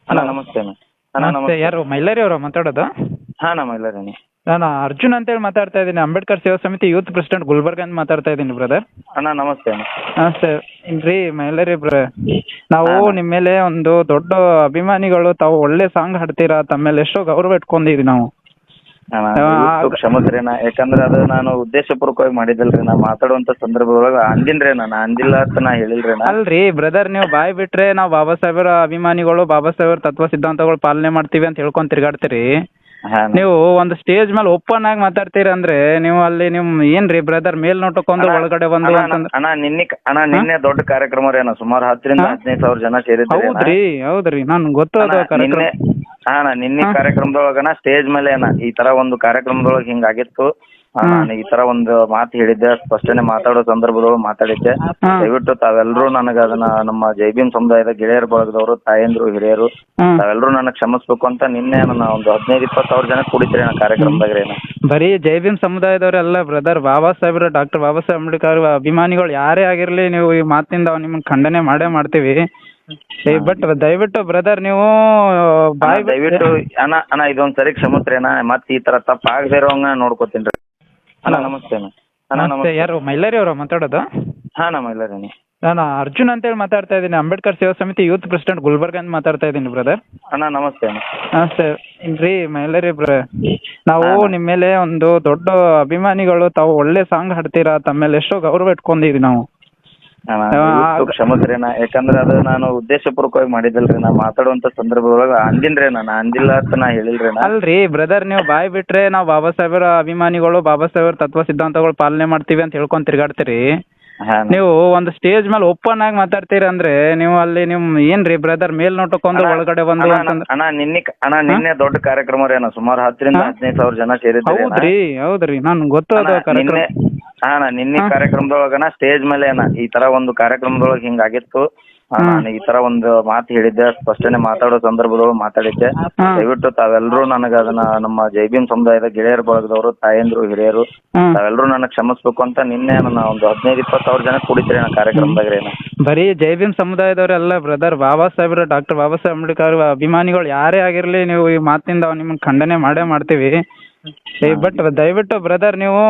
ಅಣ್ಣ ಹಲೋ. ನಮಸ್ತೆ ಅಣ್ಣ. ಅಣ್ಣ ನಮಸ್ತೆ, ನಮಸ್ತೆ. ಯಾರು ಮೈಲಾರಿ ಅವರಾ ಮಾತಾಡೋದು? ಹಾಂ ಅಣ್ಣ ಮೈಲಾರಿನಿ. ನಾನು ಅರ್ಜುನ್ ಅಂತೇಳಿ ಮಾತಾಡ್ತಾ ಇದ್ದೀನಿ, ಅಂಬೇಡ್ಕರ್ ಸೇವಾ ಸಮಿತಿ ಯೂತ್ ಪ್ರೆಸಿಡೆಂಟ್ ಗುಲ್ಬರ್ಗ ಅಂತ ಮಾತಾಡ್ತಾ ಇದ್ದೀನಿ ಬ್ರದರ್. ಅಣ್ಣ ನಮಸ್ತೆ ಅಣ್ಣ. ನಮಸ್ತೆ. ಇಲ್ರಿ ಮೈಲಾರಿ ನಾವು ಹಾಂ. ನಿಮ್ಮ ಮೇಲೆ ಒಂದು ದೊಡ್ಡ ಅಭಿಮಾನಿಗಳು. ತಾವು ಒಳ್ಳೆ ಸಾಂಗ್ ಹಾಡ್ತೀರಾ, ತಮ್ಮ ಮೇಲೆ ಎಷ್ಟೋ ಗೌರವ ಇಟ್ಕೊಂಡಿವಿ ನಾವು. ಅಣ್ಣ ದಯವಿಟ್ಟು ಕ್ಷಮಿಸ್ರಿ ಅಣ್ಣ, ಯಾಕಂದ್ರೆ ಅದು ನಾನು ಉದ್ದೇಶಪೂರ್ವಕವಾಗಿ ಮಾಡಿದ್ದಲ್ರಿ. ನಾ ಮಾತಾಡುವಂಥ ಸಂದರ್ಭದೊಳಗೆ ಅಂದಿನ್ರಿ ಅಣ್ಣ, ನಾ ಅಂದಿಲ್ಲ ಅಂತ ನಾ ಹೇಳಿಲ್ರಿ ಅಣ್ಣ. ಅಲ್ರಿ ಬ್ರದರ್, ನೀವು ಬಾಯ್ ಬಿಟ್ರೆ ನಾವು ಬಾಬಾ ಸಾಹೇಬರ ಅಭಿಮಾನಿಗಳು, ಬಾಬಾ ಸಾಹೇಬರ ತತ್ವ ಸಿದ್ಧಾಂತಗಳು ಪಾಲನೆ ಮಾಡ್ತೀವಿ ಅಂತ ಹೇಳ್ಕೊಂಡು ತಿರ್ಗಾಡ್ತೀರಿ. ಹಾಂ ನೀವು ಒಂದು ಸ್ಟೇಜ್ ಮೇಲೆ ಓಪನ್ ಆಗಿ ಮಾತಾಡ್ತೀರಿ ಅಂದ್ರೆ ನೀವು ಅಲ್ಲಿ ಏನ್ರಿ ಬ್ರದರ್ ಮೇಲ್ನೋಟಕ್ಕೊಂದು ಒಳಗಡೆ ಒಂದು ಅಂತಂದ್ರೆ. ಅಣ್ಣ ನಿನ್ನೆ ದೊಡ್ಡ ಕಾರ್ಯಕ್ರಮ ರೀ ಅಣ್ಣ, ಸುಮಾರು 10,000 ರಿಂದ 15,000 ಜನ ಸೇರಿದ್ರಿ ಅಣ್ಣ. ಹೌದ್ರಿ ನಾನು ಗೊತ್ತು ಅದು ಕಾರ್ಯಕ್ರಮ. ನಿನ್ನೆ ಕಾರ್ಯಕ್ರಮದೊಳಗನ ಸ್ಟೇಜ್ ಮೇಲೆ ಅಣ್ಣ ಈ ತರ ಒಂದು ಕಾರ್ಯಕ್ರಮದೊಳಗೆ ಹಿಂಗಾಗಿತ್ತು. ನಾನು ಈ ತರ ಒಂದು ಮಾತು ಹೇಳಿದ್ದೆ, ಸ್ಪಷ್ಟನೆ ಮಾತಾಡೋ ಸಂದರ್ಭದೊಳಗೆ ಮಾತಾಡಿದ್ದೆ. ದಯವಿಟ್ಟು ತಾವೆಲ್ಲರೂ ನನಗೆ ಅದನ್ನ, ನಮ್ಮ ಜೈ ಭೀಮ್ ಸಮುದಾಯದ ಗೆಳೆಯರ ಬಳಗದವರು, ತಾಯಂದ್ರು, ಹಿರಿಯರು, ತಾವೆಲ್ಲರೂ ನನಗೆ ಕ್ಷಮಿಸ್ಬೇಕು ಅಂತ ನಿನ್ನೆ ನನ್ನ ಒಂದು 15-20 ಸಾವಿರ ಜನ ಕುಡಿತೀರಿ ಅಣ್ಣ ಕಾರ್ಯಕ್ರಮದಾಗ ರೀ. ಬರೀ ಜೈ ಭೀಮ್ ಸಮುದಾಯದವರೆಲ್ಲ ಬ್ರದರ್, ಬಾಬಾ ಸಾಹೇಬ್ರ ಡಾಕ್ಟರ್ ಬಾಬಾ ಸಾಹೇಬ್ ಅಂಬೇಡ್ಕರ್ ಅಭಿಮಾನಿಗಳು ಯಾರೇ ಆಗಿರ್ಲಿ, ನೀವು ಈ ಮಾತಿಂದ ನಿಮ್ಮನ್ನ ಖಂಡನೆ ಮಾಡೇ ಮಾಡ್ತೀವಿ. ಬಟ್ ದಯವಿಟ್ಟು ಬ್ರದರ್ ನೀವು ದಯವಿಟ್ಟು ಅಣ್ಣ ಇದೊಂದ್ ಸರಿ ಕ್ಷಮಿಸ್ರಿ ಅಣ್ಣ, ಮತ್ತೆ ಈ ತರ ತಪ್ಪ ಆಗದೆ ಇರೋಂಗ ನೋಡ್ಕೋತೀನಿ. ಅಣ್ಣ ನಮಸ್ತೆ ಅಣ್ಣ. ಅಣ್ಣ ನಮಸ್ತೆ. ಯಾರು ಮೈಲಾರಿ ಅವರಾ ಮಾತಾಡೋದು? ಹಾಂ ಅಣ್ಣ ಮೈಲಾರಿನಿ. ನಾನು ಅರ್ಜುನ್ ಅಂತೇಳಿ ಮಾತಾಡ್ತಾ ಇದ್ದೀನಿ, ಅಂಬೇಡ್ಕರ್ ಸೇವಾ ಸಮಿತಿ ಯೂತ್ ಪ್ರೆಸಿಡೆಂಟ್ ಗುಲ್ಬರ್ಗ ಅಂತ ಮಾತಾಡ್ತಾ ಇದ್ದೀನಿ ಬ್ರದರ್. ಅಣ್ಣ ನಮಸ್ತೆ ಅಣ್ಣ. ನಮಸ್ತೆ. ಇಲ್ರಿ ಮೈಲಾರಿ ನಾವು ನಿಮ್ಮ ಮೇಲೆ ಒಂದು ದೊಡ್ಡ ಅಭಿಮಾನಿಗಳು. ತಾವು ಒಳ್ಳೆ ಸಾಂಗ್ ಹಾಡ್ತೀರಾ, ತಮ್ಮ ಮೇಲೆ ಎಷ್ಟೋ ಗೌರವ ಇಟ್ಕೊಂಡಿವಿ ನಾವು. ದಯವಿಟ್ಟು ಕ್ಷಮಿಸ್ರಿ ಅಣ್ಣ, ಯಾಕಂದ್ರೆ ಅದು ನಾನು ಉದ್ದೇಶಪೂರ್ವಕವಾಗಿ ಮಾಡಿದ್ದಲ್ರಿ. ನಾ ಮಾತಾಡುವಂಥ ಸಂದರ್ಭದೊಳಗೆ ಅಂದಿನ್ರಿ ಅಣ್ಣ, ನಾ ಅಂದಿಲ್ಲ ಅಂತ ನಾ ಹೇಳಿಲ್ರಿ ಅಣ್ಣ. ಅಲ್ರಿ ಬ್ರದರ್, ನೀವು ಬಾಯ್ ಬಿಟ್ರೆ ನಾವು ಬಾಬಾ ಸಾಹೇಬರ ಅಭಿಮಾನಿಗಳು, ಬಾಬಾ ಸಾಹೇಬರ ತತ್ವ ಸಿದ್ಧಾಂತಗಳು ಪಾಲನೆ ಮಾಡ್ತೀವಿ ಅಂತ ಹೇಳ್ಕೊಂಡು ತಿರ್ಗಾಡ್ತೀರಿ. ನೀವು ಒಂದು ಸ್ಟೇಜ್ ಮೇಲೆ ಓಪನ್ ಆಗಿ ಮಾತಾಡ್ತೀರಿ ಅಂದ್ರೆ ನೀವು ಅಲ್ಲಿ ಏನ್ರಿ ಬ್ರದರ್ ಮೇಲ್ನೋಟಕ್ಕೊಂದು ಒಳಗಡೆ ಒಂದು ಅಂತಂದ್ರೆ. ಅಣ್ಣ ನಿನ್ನೆ ದೊಡ್ಡ ಕಾರ್ಯಕ್ರಮ ರೀ ಅಣ್ಣ, ಸುಮಾರು 10,000 ರಿಂದ 15,000 ಜನ ಸೇರಿದ್ರಿ ಅಣ್ಣ. ಹೌದ್ರಿ ನಾನು ಗೊತ್ತು ಅದು ಕಾರ್ಯಕ್ರಮ. ನಿನ್ನೆ ಕಾರ್ಯಕ್ರಮದೊಳಗನ ಸ್ಟೇಜ್ ಮೇಲೆ ಅಣ್ಣ ಈ ತರ ಒಂದು ಕಾರ್ಯಕ್ರಮದೊಳಗೆ ಹಿಂಗಾಗಿತ್ತು. ನಾನು ಈ ತರ ಒಂದು ಮಾತು ಹೇಳಿದ್ದೆ, ಸ್ಪಷ್ಟನೆ ಮಾತಾಡೋ ಸಂದರ್ಭದೊಳಗೆ ಮಾತಾಡಿದ್ದೆ. ದಯವಿಟ್ಟು ತಾವೆಲ್ಲರೂ ನನಗೆ ಅದನ್ನ, ನಮ್ಮ ಜೈ ಭೀಮ್ ಸಮುದಾಯದ ಗೆಳೆಯರ ಬಳಗದವರು, ತಾಯಂದ್ರು, ಹಿರಿಯರು, ತಾವೆಲ್ಲರೂ ನನಗೆ ಕ್ಷಮಿಸ್ಬೇಕು ಅಂತ ನಿನ್ನೆ ನನ್ನ ಒಂದು 15-20 ಸಾವಿರ ಜನ ಕುಡಿತೀರಿ ಅಣ್ಣ ಕಾರ್ಯಕ್ರಮದಾಗ ರೀ. ಬರೀ ಜೈ ಭೀಮ್ ಸಮುದಾಯದವರೆಲ್ಲ ಬ್ರದರ್, ಬಾಬಾ ಸಾಹೇಬ್ರ ಡಾಕ್ಟರ್ ಬಾಬಾ ಸಾಹೇಬ್ ಅಂಬೇಡ್ಕರ್ ಅಭಿಮಾನಿಗಳು ಯಾರೇ ಆಗಿರ್ಲಿ, ನೀವು ಈ ಮಾತಿಂದ ನಿಮ್ಮನ್ನ ಖಂಡನೆ ಮಾಡೇ ಮಾಡ್ತೀವಿ. ಬಟ್ ದಯವಿಟ್ಟು ಬ್ರದರ್ ನೀವು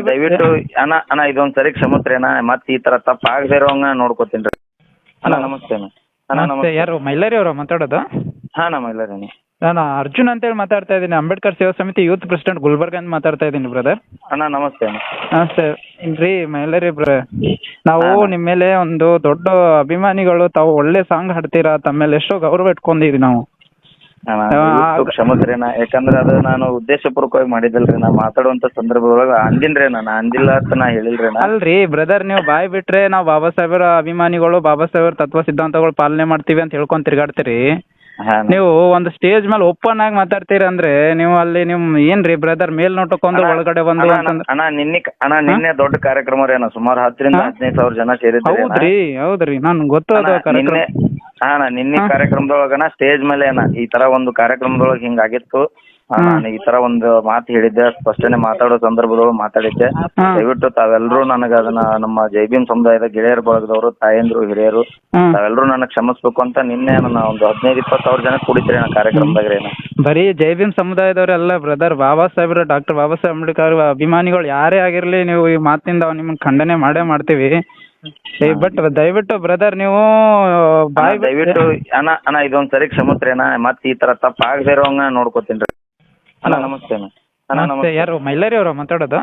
ದಯವಿಟ್ಟು ಅಣ್ಣ ಇದೊಂದ್ ಸರಿ ಕ್ಷಮಿಸ್ರಿ ಅಣ್ಣ, ಮತ್ತೆ ಈ ತರ ತಪ್ಪ ಆಗದೆ ಇರೋಂಗ ನೋಡ್ಕೋತೀನಿ. ಅಣ್ಣ ನಮಸ್ತೆ ಅಣ್ಣ. ಅಣ್ಣ ನಮಸ್ತೆ. ಯಾರು ಮೈಲಾರಿ ಅವರಾ ಮಾತಾಡೋದು? ಹಾಂ ಅಣ್ಣ ಮೈಲಾರಿನಿ. ನಾನು ಅರ್ಜುನ್ ಅಂತೇಳಿ ಮಾತಾಡ್ತಾ ಇದ್ದೀನಿ, ಅಂಬೇಡ್ಕರ್ ಸೇವಾ ಸಮಿತಿ ಯೂತ್ ಪ್ರೆಸಿಡೆಂಟ್ ಗುಲ್ಬರ್ಗ ಅಂತ ಮಾತಾಡ್ತಾ ಇದ್ದೀನಿ ಬ್ರದರ್. ಅಣ್ಣ ನಮಸ್ತೆ ಅಣ್ಣ. ನಮಸ್ತೆ. ಇಲ್ರಿ ಮೈಲಾರಿ ನಾವು ನಿಮ್ಮ ಮೇಲೆ ಒಂದು ದೊಡ್ಡ ಅಭಿಮಾನಿಗಳು. ತಾವು ಒಳ್ಳೆ ಸಾಂಗ್ ಹಾಡ್ತೀರಾ, ತಮ್ಮ ಮೇಲೆ ಎಷ್ಟೋ ಗೌರವ ಇಟ್ಕೊಂಡಿವಿ ನಾವು. ಕ್ಷಮಿಸ್ರಿ ಅಣ್ಣ, ಯಾಕಂದ್ರೆ ಅದು ನಾನು ಉದ್ದೇಶಪೂರ್ವಕವಾಗಿ ಮಾಡಿದ್ದಲ್ರಿ. ನಾ ಮಾತಾಡುವಂಥ ಸಂದರ್ಭದೊಳಗೆ ಅಂದಿನ್ರಿ ಅಣ್ಣ, ನಾ ಅಂದಿಲ್ಲ ಅಂತ ನಾ ಹೇಳಿಲ್ರಿ ಅಣ್ಣ. ಅಲ್ರಿ ಬ್ರದರ್, ನೀವು ಬಾಯ್ ಬಿಟ್ರೆ ನಾವು ಬಾಬಾ ಸಾಹೇಬರ ಅಭಿಮಾನಿಗಳು, ಬಾಬಾ ಸಾಹೇಬರ ತತ್ವ ಸಿದ್ಧಾಂತಗಳು ಪಾಲನೆ ಮಾಡ್ತೀವಿ ಅಂತ ಹೇಳ್ಕೊಂಡು ತಿರ್ಗಾಡ್ತೀರಿ. ನೀವು ಒಂದು ಸ್ಟೇಜ್ ಮೇಲೆ ಓಪನ್ ಆಗಿ ಮಾತಾಡ್ತೀರಿ ಅಂದ್ರೆ ನೀವು ಅಲ್ಲಿ ಏನ್ರಿ ಬ್ರದರ್ ಮೇಲ್ನೋಟಕ್ಕೊಂದು ಒಳಗಡೆ ಒಂದು ಅಂತಂದ್ರೆ. ಅಣ್ಣ ನಿನ್ನೆ ದೊಡ್ಡ ಕಾರ್ಯಕ್ರಮ ರೀ ಅಣ್ಣ, ಸುಮಾರು 10,000 ರಿಂದ 15,000 ಜನ ಸೇರಿದ್ರಿ ಅಣ್ಣ. ಹೌದ್ರಿ ನಾನು ಗೊತ್ತು ಅದು ಕಾರ್ಯಕ್ರಮ. ನಿನ್ನೆ ಕಾರ್ಯಕ್ರಮದೊಳಗನ ಸ್ಟೇಜ್ ಮೇಲೆ ಅಣ್ಣ ಈ ತರ ಒಂದು ಕಾರ್ಯಕ್ರಮದೊಳಗೆ ಹಿಂಗಾಗಿತ್ತು. ನಾನು ಈ ತರ ಒಂದು ಮಾತು ಹೇಳಿದ್ದೆ, ಸ್ಪಷ್ಟನೆ ಮಾತಾಡೋ ಸಂದರ್ಭದೊಳಗೆ ಮಾತಾಡಿದ್ದೆ. ದಯವಿಟ್ಟು ತಾವೆಲ್ಲರೂ ನನಗೆ ಅದನ್ನ, ನಮ್ಮ ಜೈ ಭೀಮ್ ಸಮುದಾಯದ ಗೆಳೆಯರ ಬಳಗದವರು, ತಾಯಂದ್ರು, ಹಿರಿಯರು, ತಾವೆಲ್ಲರೂ ನನಗೆ ಕ್ಷಮಿಸ್ಬೇಕು ಅಂತ ನಿನ್ನೆ ನನ್ನ ಒಂದು 15-20 ಸಾವಿರ ಜನ ಕುಡಿತೀರಿ ಅಣ್ಣ ಕಾರ್ಯಕ್ರಮದಾಗ ರೀ. ಬರೀ ಜೈ ಭೀಮ್ ಸಮುದಾಯದವರೆಲ್ಲ ಬ್ರದರ್, ಬಾಬಾ ಸಾಹೇಬ್ರ ಡಾಕ್ಟರ್ ಬಾಬಾ ಸಾಹೇಬ್ ಅಂಬೇಡ್ಕರ್ ಅಭಿಮಾನಿಗಳು ಯಾರೇ ಆಗಿರ್ಲಿ, ನೀವು ಈ ಮಾತಿಂದ ನಿಮ್ಮನ್ನ ಖಂಡನೆ ಮಾಡೇ ಮಾಡ್ತೀವಿ. ಬಟ್ ದಯವಿಟ್ಟು ಬ್ರದರ್ ನೀವು ದಯವಿಟ್ಟು ಅಣ್ಣ ಇದೊಂದ್ ಸರಿ ಕ್ಷಮಿಸ್ರಿ ಅಣ್ಣ, ಮತ್ತೆ ಈ ತರ ತಪ್ಪ ಆಗದೆ ಇರೋಂಗ ನೋಡ್ಕೋತೀನಿ. ಅಣ್ಣ ನಮಸ್ತೆ ಅಣ್ಣ. ಅಣ್ಣ ನಮಸ್ತೆ. ಯಾರು ಮೈಲಾರಿ ಅವರಾ ಮಾತಾಡೋದು?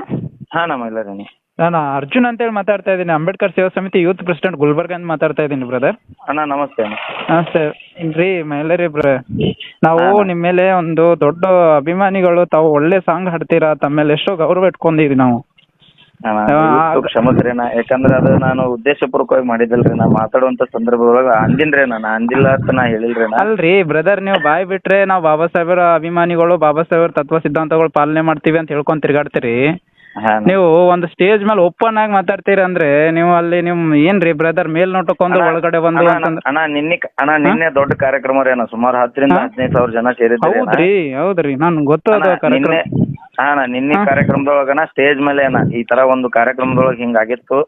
ಹಾಂ ಅಣ್ಣ ಮೈಲಾರಿನಿ. ನಾನು ಅರ್ಜುನ್ ಅಂತೇಳಿ ಮಾತಾಡ್ತಾ ಇದ್ದೀನಿ, ಅಂಬೇಡ್ಕರ್ ಸೇವಾ ಸಮಿತಿ ಯೂತ್ ಪ್ರೆಸಿಡೆಂಟ್ ಗುಲ್ಬರ್ಗ ಅಂತ ಮಾತಾಡ್ತಾ ಇದ್ದೀನಿ ಬ್ರದರ್. ಅಣ್ಣ ನಮಸ್ತೆ ಅಣ್ಣ. ನಮಸ್ತೆ. ಇಲ್ರಿ ಮೈಲಾರಿ ನಾವು ನಿಮ್ಮ ಮೇಲೆ ಒಂದು ದೊಡ್ಡ ಅಭಿಮಾನಿಗಳು. ತಾವು ಒಳ್ಳೆ ಸಾಂಗ್ ಹಾಡ್ತೀರಾ, ತಮ್ಮ ಮೇಲೆ ಎಷ್ಟೋ ಗೌರವ ಇಟ್ಕೊಂಡಿವಿ ನಾವು. ಕ್ಷಮಿಸ್ರಿ ಅಣ್ಣ, ಯಾಕಂದ್ರೆ ಅದು ನಾನು ಉದ್ದೇಶಪೂರ್ವಕವಾಗಿ ಮಾಡಿದ್ದಲ್ರಿ. ನಾ ಮಾತಾಡುವಂಥ ಸಂದರ್ಭದೊಳಗೆ ಅಂದಿನ್ರಿ ಅಣ್ಣ, ನಾ ಅಂದಿಲ್ಲ ಅಂತ ನಾ ಹೇಳಿಲ್ರಿ ಅಣ್ಣ. ಅಲ್ರಿ ಬ್ರದರ್, ನೀವು ಬಾಯ್ ಬಿಟ್ರೆ ನಾವು ಬಾಬಾ ಸಾಹೇಬರ ಅಭಿಮಾನಿಗಳು, ಬಾಬಾ ಸಾಹೇಬರ ತತ್ವ ಸಿದ್ಧಾಂತಗಳು ಪಾಲನೆ ಮಾಡ್ತೀವಿ ಅಂತ ಹೇಳ್ಕೊಂಡು ತಿರ್ಗಾಡ್ತೀರಿ. ನೀವು ಒಂದು ಸ್ಟೇಜ್ ಮೇಲೆ ಓಪನ್ ಆಗಿ ಮಾತಾಡ್ತೀರಿ ಅಂದ್ರೆ ನೀವು ಅಲ್ಲಿ ಏನ್ರಿ ಬ್ರದರ್ ಮೇಲ್ನೋಟಕ್ಕೊಂದು ಒಳಗಡೆ ಒಂದು ಅಂತಂದ್ರೆ. ಅಣ್ಣ ನಿನ್ನೆ ದೊಡ್ಡ ಕಾರ್ಯಕ್ರಮ ರೀ ಅಣ್ಣ, ಸುಮಾರು 10,000 ರಿಂದ 15,000 ಜನ ಸೇರಿದ್ರಿ ಅಣ್ಣ. ಹೌದ್ರಿ ನಾನು ಗೊತ್ತು ಅದು ಕಾರ್ಯಕ್ರಮ. ನಿನ್ನೆ ಕಾರ್ಯಕ್ರಮದೊಳಗನ ಸ್ಟೇಜ್ ಮೇಲೆ ಅಣ್ಣ ಈ ತರ ಒಂದು ಕಾರ್ಯಕ್ರಮದೊಳಗೆ ಹಿಂಗಾಗಿತ್ತು.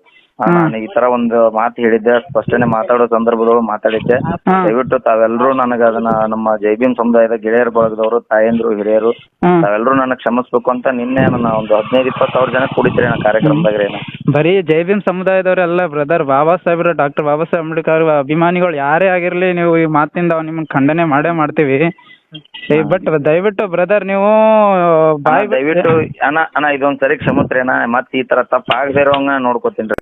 ನಾನು ಈ ತರ ಒಂದು ಮಾತು ಹೇಳಿದ್ದೆ, ಸ್ಪಷ್ಟನೆ ಮಾತಾಡೋ ಸಂದರ್ಭದೊಳಗೆ ಮಾತಾಡಿದ್ದೆ. ದಯವಿಟ್ಟು ತಾವೆಲ್ಲರೂ ನನಗೆ ಅದನ್ನ ನಮ್ಮ ಜೈ ಭೀಮ್ ಸಮುದಾಯದ ಗೆಳೆಯರ ಬಳಗದವರು, ತಾಯಂದ್ರು, ಹಿರಿಯರು ತಾವೆಲ್ಲರೂ ನನಗೆ ಕ್ಷಮಿಸ್ಬೇಕು ಅಂತ ನಿನ್ನೆ ನನ್ನ ಒಂದು 15-20 ಸಾವಿರ ಜನ ಕೂಡಿಸ್ರಿ ನನ್ನ ಕಾರ್ಯಕ್ರಮದಾಗ ಏನ. ಬರೀ ಜೈ ಭೀಮ್ ಸಮುದಾಯದವರೆಲ್ಲ ಬ್ರದರ್, ಬಾಬಾ ಸಾಹೇಬ್ರ ಡಾಕ್ಟರ್ ಬಾಬಾ ಸಾಹೇಬ್ ಅಂಬೇಡ್ಕರ್ ಅಭಿಮಾನಿಗಳು ಯಾರೇ ಆಗಿರ್ಲಿ, ನೀವು ಈ ಮಾತಿಂದ ನಿಮ್ಮನ್ನ ಖಂಡನೆ ಮಾಡೇ ಮಾಡ್ತೀವಿ. ಬಟ್ ದಯವಿಟ್ಟು ಬ್ರದರ್ ನೀವು ದಯವಿಟ್ಟು ಅಣ್ಣ ಇದೊಂದ್ ಸರಿ ಕ್ಷಮಿಸ್ರಿ ಅಣ್ಣ, ಮತ್ತೆ ಈ ತರ ತಪ್ಪ ಆಗದೆ ಇರೋಂಗ ನೋಡ್ಕೋತೀನಿ.